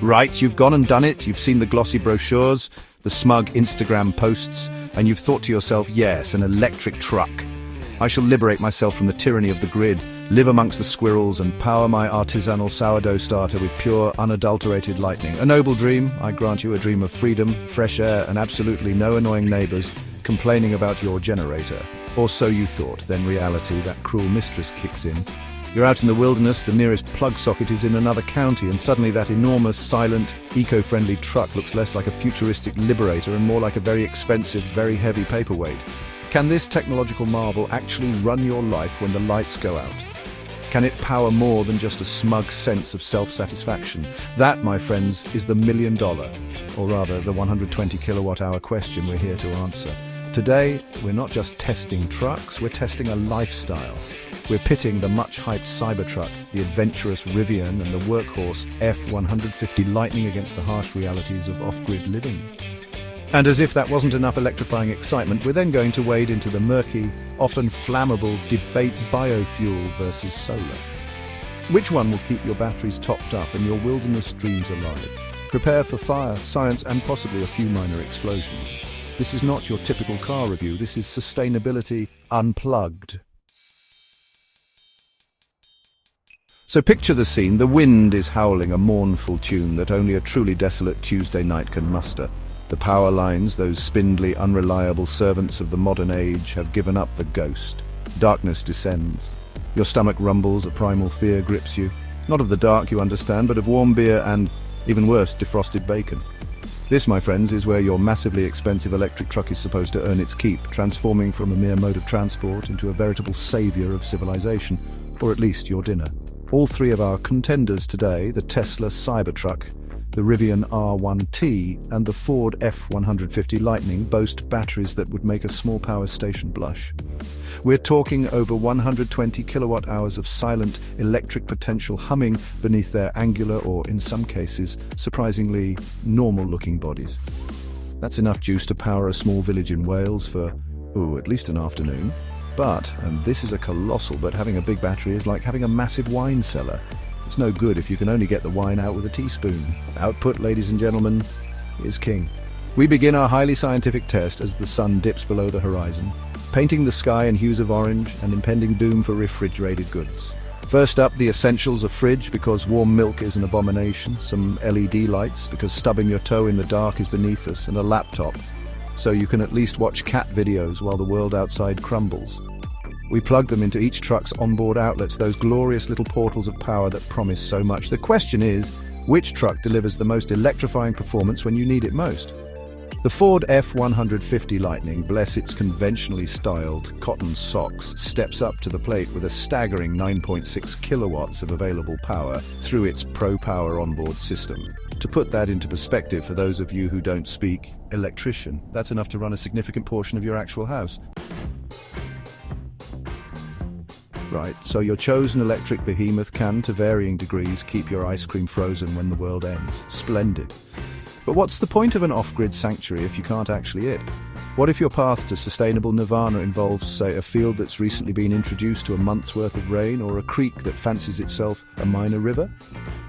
Right, you've gone and done it. You've seen the glossy brochures, the smug Instagram posts, and you've thought to yourself, yes, an electric truck. I shall liberate myself from the tyranny of the grid, live amongst the squirrels, and power my artisanal sourdough starter with pure, unadulterated lightning. A noble dream, I grant you, a dream of freedom, fresh air, and absolutely no annoying neighbors complaining about your generator. Or so you thought, then reality, that cruel mistress, kicks in. You're out in the wilderness, the nearest plug socket is in another county, and suddenly that enormous, silent, eco-friendly truck looks less like a futuristic liberator and more like a very expensive, very heavy paperweight. Can this technological marvel actually run your life when the lights go out? Can it power more than just a smug sense of self-satisfaction? That, my friends, is the $1 million, or rather the 120 kilowatt-hour question we're here to answer. Today, we're not just testing trucks, we're testing a lifestyle. We're pitting the much-hyped Cybertruck, the adventurous Rivian, and the workhorse F-150 Lightning against the harsh realities of off-grid living. And as if that wasn't enough electrifying excitement, we're then going to wade into the murky, often flammable debate biofuel versus solar. Which one will keep your batteries topped up and your wilderness dreams alive? Prepare for fire, science, and possibly a few minor explosions. This is not your typical car review, this is sustainability unplugged. So picture the scene. The wind is howling a mournful tune that only a truly desolate Tuesday night can muster. The power lines, those spindly, unreliable servants of the modern age, have given up the ghost. Darkness descends. Your stomach rumbles, a primal fear grips you. Not of the dark, you understand, but of warm beer and, even worse, defrosted bacon. This, my friends, is where your massively expensive electric truck is supposed to earn its keep, transforming from a mere mode of transport into a veritable savior of civilization, or at least your dinner. All three of our contenders today, the Tesla Cybertruck, the Rivian R1T, and the Ford F-150 Lightning, boast batteries that would make a small power station blush. We're talking over 120 kilowatt hours of silent electric potential humming beneath their angular or, in some cases, surprisingly normal-looking bodies. That's enough juice to power a small village in Wales for, at least an afternoon. But, and this is a colossal, but having a big battery is like having a massive wine cellar. It's no good if you can only get the wine out with a teaspoon. Output, ladies and gentlemen, is king. We begin our highly scientific test as the sun dips below the horizon, painting the sky in hues of orange and impending doom for refrigerated goods. First up, the essentials: a fridge because warm milk is an abomination, some LED lights because stubbing your toe in the dark is beneath us, and a laptop so you can at least watch cat videos while the world outside crumbles. We plug them into each truck's onboard outlets, those glorious little portals of power that promise so much. The question is, which truck delivers the most electrifying performance when you need it most? The Ford F-150 Lightning, bless its conventionally styled cotton socks, steps up to the plate with a staggering 9.6 kilowatts of available power through its ProPower onboard system. To put that into perspective for those of you who don't speak electrician, that's enough to run a significant portion of your actual house. Right, so your chosen electric behemoth can, to varying degrees, keep your ice cream frozen when the world ends. Splendid. But what's the point of an off-grid sanctuary if you can't actually it? What if your path to sustainable nirvana involves, say, a field that's recently been introduced to a month's worth of rain, or a creek that fancies itself a minor river?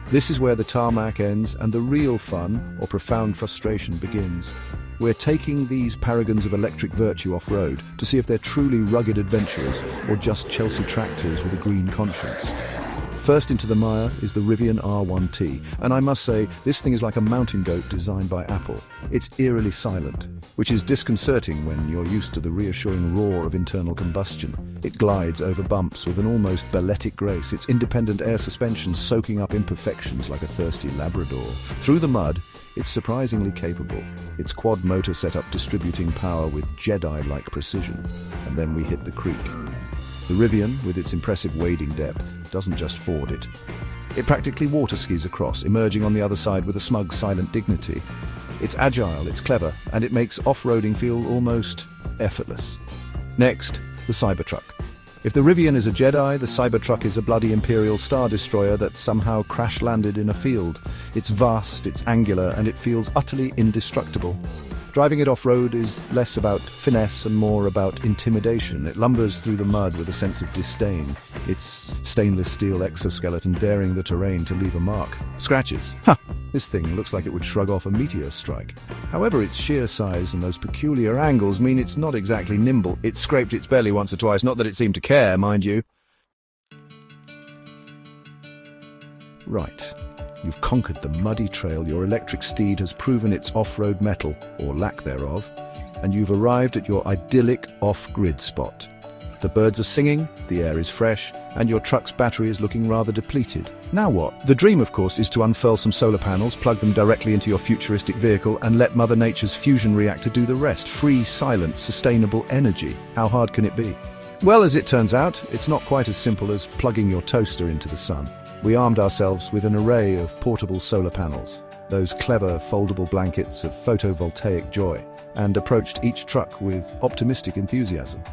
This is where the tarmac ends and the real fun, or profound frustration, begins. We're taking these paragons of electric virtue off-road to see if they're truly rugged adventurers or just Chelsea tractors with a green conscience. First into the mire is the Rivian R1T, and I must say, this thing is like a mountain goat designed by Apple. It's eerily silent, which is disconcerting when you're used to the reassuring roar of internal combustion. It glides over bumps with an almost balletic grace, its independent air suspension soaking up imperfections like a thirsty Labrador. Through the mud, it's surprisingly capable, its quad motor setup distributing power with Jedi-like precision. And then we hit the creek. The Rivian, with its impressive wading depth, doesn't just ford it. It practically water skis across, emerging on the other side with a smug, silent dignity. It's agile, it's clever, and it makes off-roading feel almost effortless. Next, the Cybertruck. If the Rivian is a Jedi, the Cybertruck is a bloody Imperial Star Destroyer that somehow crash-landed in a field. It's vast, it's angular, and it feels utterly indestructible. Driving it off-road is less about finesse and more about intimidation. It lumbers through the mud with a sense of disdain, its stainless steel exoskeleton daring the terrain to leave a mark. Scratches. This thing looks like it would shrug off a meteor strike. However, its sheer size and those peculiar angles mean it's not exactly nimble. It scraped its belly once or twice, not that it seemed to care, mind you. Right. You've conquered the muddy trail, your electric steed has proven its off-road mettle, or lack thereof, and you've arrived at your idyllic off-grid spot. The birds are singing, the air is fresh, and your truck's battery is looking rather depleted. Now what? The dream, of course, is to unfurl some solar panels, plug them directly into your futuristic vehicle, and let Mother Nature's fusion reactor do the rest. Free, silent, sustainable energy. How hard can it be? Well, as it turns out, it's not quite as simple as plugging your toaster into the sun. We armed ourselves with an array of portable solar panels, those clever foldable blankets of photovoltaic joy, and approached each truck with optimistic enthusiasm.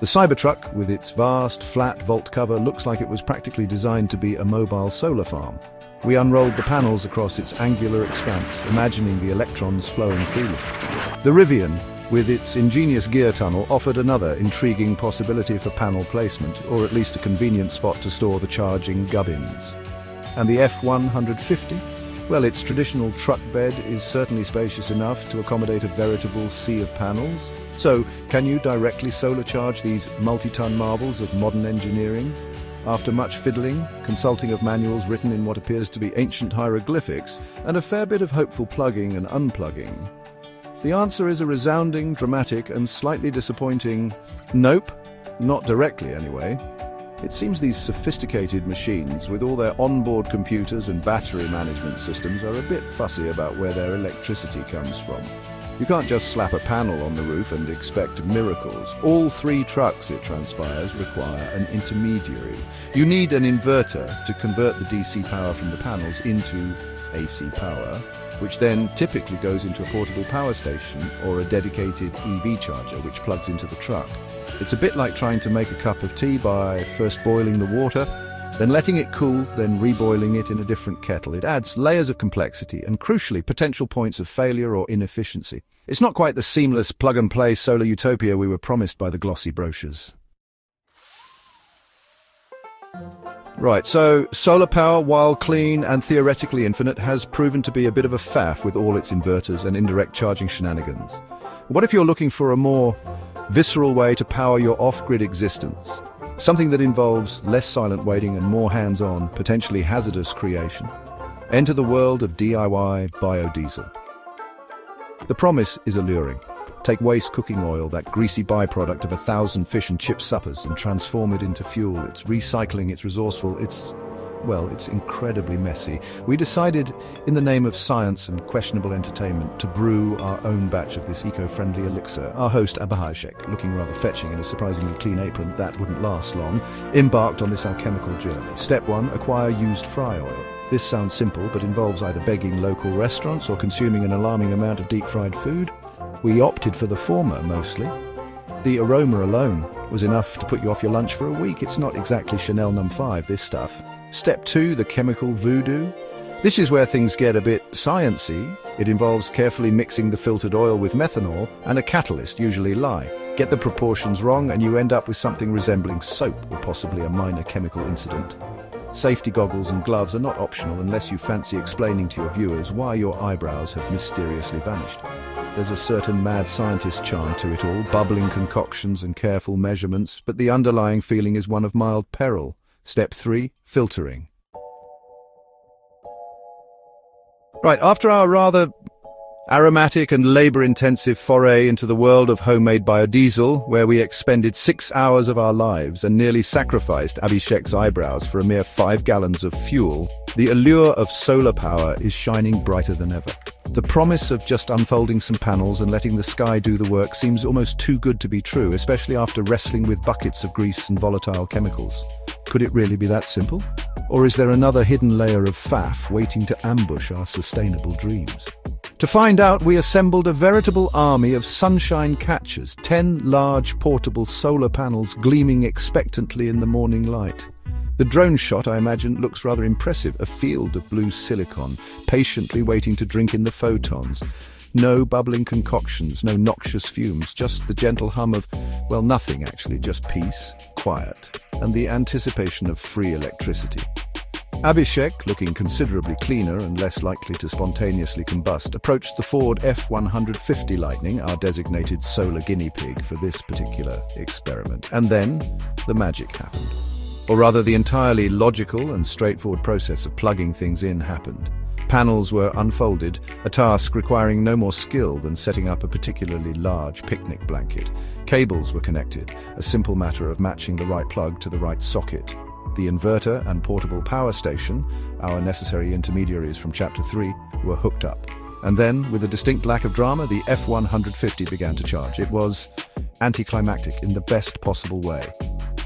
The Cybertruck, with its vast, flat vault cover, looks like it was practically designed to be a mobile solar farm. We unrolled the panels across its angular expanse, imagining the electrons flowing freely. The Rivian, with its ingenious gear tunnel, offered another intriguing possibility for panel placement, or at least a convenient spot to store the charging gubbins. And the F-150? Well, its traditional truck bed is certainly spacious enough to accommodate a veritable sea of panels. So, can you directly solar charge these multi-ton marvels of modern engineering? After much fiddling, consulting of manuals written in what appears to be ancient hieroglyphics, and a fair bit of hopeful plugging and unplugging, the answer is a resounding, dramatic, and slightly disappointing nope, not directly anyway. It seems these sophisticated machines, with all their onboard computers and battery management systems, are a bit fussy about where their electricity comes from. You can't just slap a panel on the roof and expect miracles. All three trucks, it transpires, require an intermediary. You need an inverter to convert the DC power from the panels into AC power, which then typically goes into a portable power station or a dedicated EV charger which plugs into the truck. It's a bit like trying to make a cup of tea by first boiling the water, then letting it cool, then reboiling it in a different kettle. It adds layers of complexity and, crucially, potential points of failure or inefficiency. It's not quite the seamless plug-and-play solar utopia we were promised by the glossy brochures. Right, so solar power, while clean and theoretically infinite, has proven to be a bit of a faff with all its inverters and indirect charging shenanigans. What if you're looking for a more visceral way to power your off-grid existence? Something that involves less silent waiting and more hands-on, potentially hazardous creation? Enter the world of DIY biodiesel. The promise is alluring. Take waste cooking oil, that greasy byproduct of 1,000 fish and chip suppers, and transform it into fuel. It's recycling, it's resourceful, it's incredibly messy. We decided, in the name of science and questionable entertainment, to brew our own batch of this eco-friendly elixir. Our host, Abhishek, looking rather fetching in a surprisingly clean apron that wouldn't last long, embarked on this alchemical journey. Step 1, acquire used fry oil. This sounds simple, but involves either begging local restaurants or consuming an alarming amount of deep-fried food. We opted for the former, mostly. The aroma alone was enough to put you off your lunch for a week. It's not exactly Chanel No. 5, this stuff. Step 2, the chemical voodoo. This is where things get a bit sciencey. It involves carefully mixing the filtered oil with methanol and a catalyst, usually lye. Get the proportions wrong and you end up with something resembling soap or possibly a minor chemical incident. Safety goggles and gloves are not optional unless you fancy explaining to your viewers why your eyebrows have mysteriously vanished. There's a certain mad scientist charm to it all, bubbling concoctions and careful measurements, but the underlying feeling is one of mild peril. Step 3, filtering. Right, after our rather aromatic and labor-intensive foray into the world of homemade biodiesel, where we expended 6 hours of our lives and nearly sacrificed Abhishek's eyebrows for a mere 5 gallons of fuel, the allure of solar power is shining brighter than ever. The promise of just unfolding some panels and letting the sky do the work seems almost too good to be true, especially after wrestling with buckets of grease and volatile chemicals. Could it really be that simple? Or is there another hidden layer of faff waiting to ambush our sustainable dreams? To find out, we assembled a veritable army of sunshine catchers, 10 large portable solar panels gleaming expectantly in the morning light. The drone shot, I imagine, looks rather impressive, a field of blue silicon, patiently waiting to drink in the photons. No bubbling concoctions, no noxious fumes, just the gentle hum of, well, nothing actually, just peace, quiet, and the anticipation of free electricity. Abhishek, looking considerably cleaner and less likely to spontaneously combust, approached the Ford F-150 Lightning, our designated solar guinea pig for this particular experiment. And then, the magic happened. Or rather, the entirely logical and straightforward process of plugging things in happened. Panels were unfolded, a task requiring no more skill than setting up a particularly large picnic blanket. Cables were connected, a simple matter of matching the right plug to the right socket. The inverter and portable power station, our necessary intermediaries from Chapter 3, were hooked up. And then, with a distinct lack of drama, the F-150 began to charge. It was anticlimactic in the best possible way.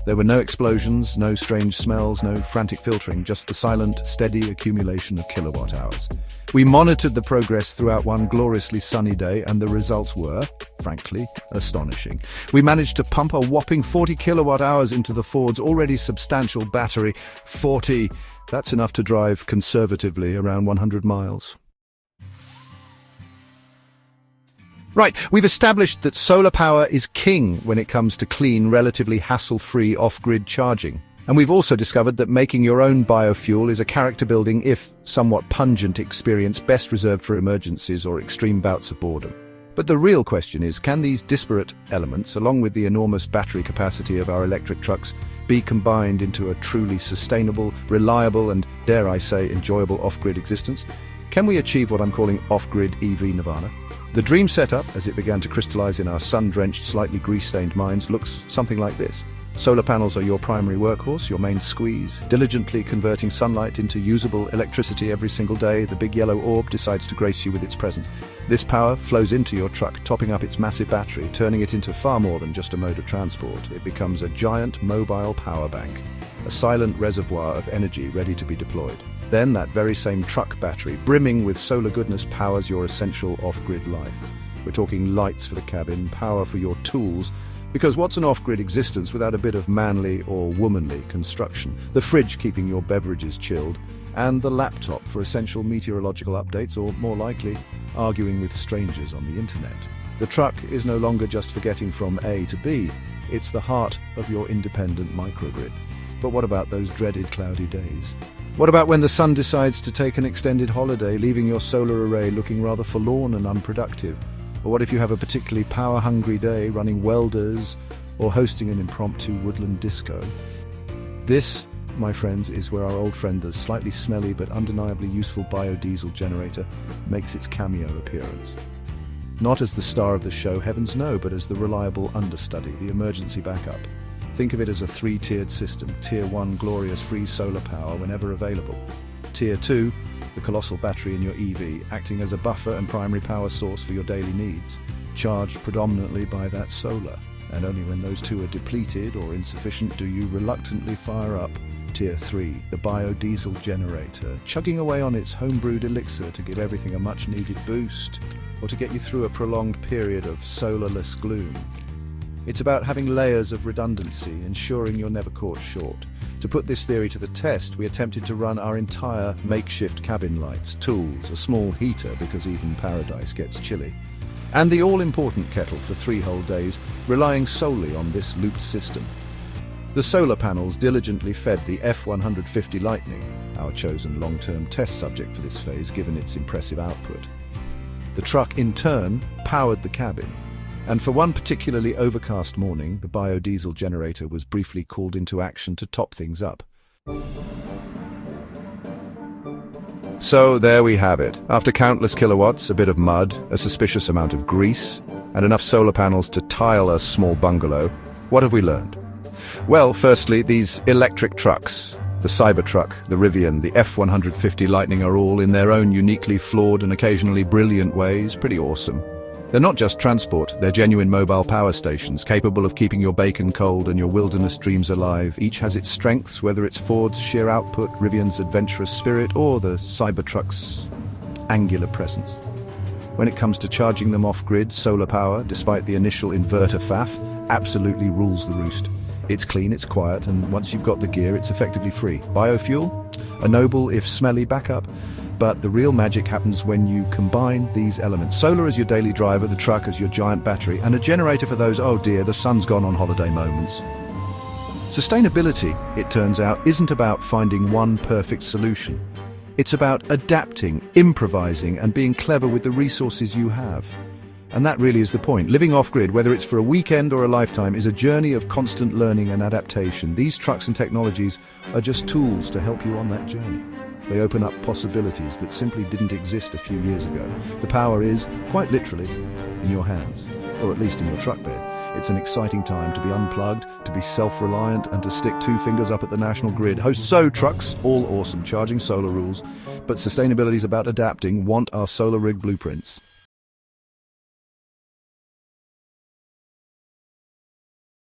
There were no explosions, no strange smells, no frantic filtering, just the silent, steady accumulation of kilowatt hours. We monitored the progress throughout one gloriously sunny day, and the results were, frankly, astonishing. We managed to pump a whopping 40 kilowatt hours into the Ford's already substantial battery. 40! That's enough to drive conservatively around 100 miles. Right, we've established that solar power is king when it comes to clean, relatively hassle-free off-grid charging. And we've also discovered that making your own biofuel is a character-building, if somewhat pungent experience best reserved for emergencies or extreme bouts of boredom. But the real question is, can these disparate elements, along with the enormous battery capacity of our electric trucks, be combined into a truly sustainable, reliable and, dare I say, enjoyable off-grid existence? Can we achieve what I'm calling off-grid EV nirvana? The dream setup, as it began to crystallize in our sun-drenched, slightly grease-stained minds, looks something like this. Solar panels are your primary workhorse, your main squeeze, diligently converting sunlight into usable electricity every single day. The big yellow orb decides to grace you with its presence. This power flows into your truck, topping up its massive battery, turning it into far more than just a mode of transport. It becomes a giant mobile power bank, a silent reservoir of energy ready to be deployed. Then that very same truck battery, brimming with solar goodness, powers your essential off-grid life. We're talking lights for the cabin, power for your tools, because what's an off-grid existence without a bit of manly or womanly construction? The fridge keeping your beverages chilled, and the laptop for essential meteorological updates, or more likely, arguing with strangers on the internet. The truck is no longer just for getting from A to B, it's the heart of your independent microgrid. But what about those dreaded cloudy days? What about when the sun decides to take an extended holiday, leaving your solar array looking rather forlorn and unproductive? Or what if you have a particularly power-hungry day running welders or hosting an impromptu woodland disco? This, my friends, is where our old friend, the slightly smelly but undeniably useful biodiesel generator, makes its cameo appearance. Not as the star of the show, heavens no, but as the reliable understudy, the emergency backup. Think of it as a three-tiered system. Tier 1, glorious free solar power whenever available. Tier 2, the colossal battery in your EV, acting as a buffer and primary power source for your daily needs, charged predominantly by that solar. And only when those two are depleted or insufficient do you reluctantly fire up Tier 3, the biodiesel generator, chugging away on its homebrewed elixir to give everything a much-needed boost, or to get you through a prolonged period of solarless gloom. It's about having layers of redundancy, ensuring you're never caught short. To put this theory to the test, we attempted to run our entire makeshift cabin lights, tools, a small heater because even paradise gets chilly, and the all-important kettle for 3 whole days, relying solely on this looped system. The solar panels diligently fed the F-150 Lightning, our chosen long-term test subject for this phase given its impressive output. The truck, in turn, powered the cabin. And for one particularly overcast morning, the biodiesel generator was briefly called into action to top things up. So there we have it. After countless kilowatts, a bit of mud, a suspicious amount of grease, and enough solar panels to tile a small bungalow, what have we learned? Well, firstly, these electric trucks, the Cybertruck, the Rivian, the F-150 Lightning, are all, in their own uniquely flawed and occasionally brilliant ways, pretty awesome. They're not just transport, they're genuine mobile power stations, capable of keeping your bacon cold and your wilderness dreams alive. Each has its strengths, whether it's Ford's sheer output, Rivian's adventurous spirit, or the Cybertruck's angular presence. When it comes to charging them off-grid, solar power, despite the initial inverter faff, absolutely rules the roost. It's clean, it's quiet, and once you've got the gear, it's effectively free. Biofuel? A noble, if smelly, backup. But the real magic happens when you combine these elements. Solar as your daily driver, the truck as your giant battery, and a generator for those, oh dear, the sun's gone on holiday moments. Sustainability, it turns out, isn't about finding one perfect solution. It's about adapting, improvising, and being clever with the resources you have. And that really is the point. Living off-grid, whether it's for a weekend or a lifetime, is a journey of constant learning and adaptation. These trucks and technologies are just tools to help you on that journey. They open up possibilities that simply didn't exist a few years ago. The power is, quite literally, in your hands, or at least in your truck bed. It's an exciting time to be unplugged, to be self-reliant, and to stick two fingers up at the national grid. So trucks, all awesome, charging solar rules, but sustainability is about adapting. Want our solar rig blueprints?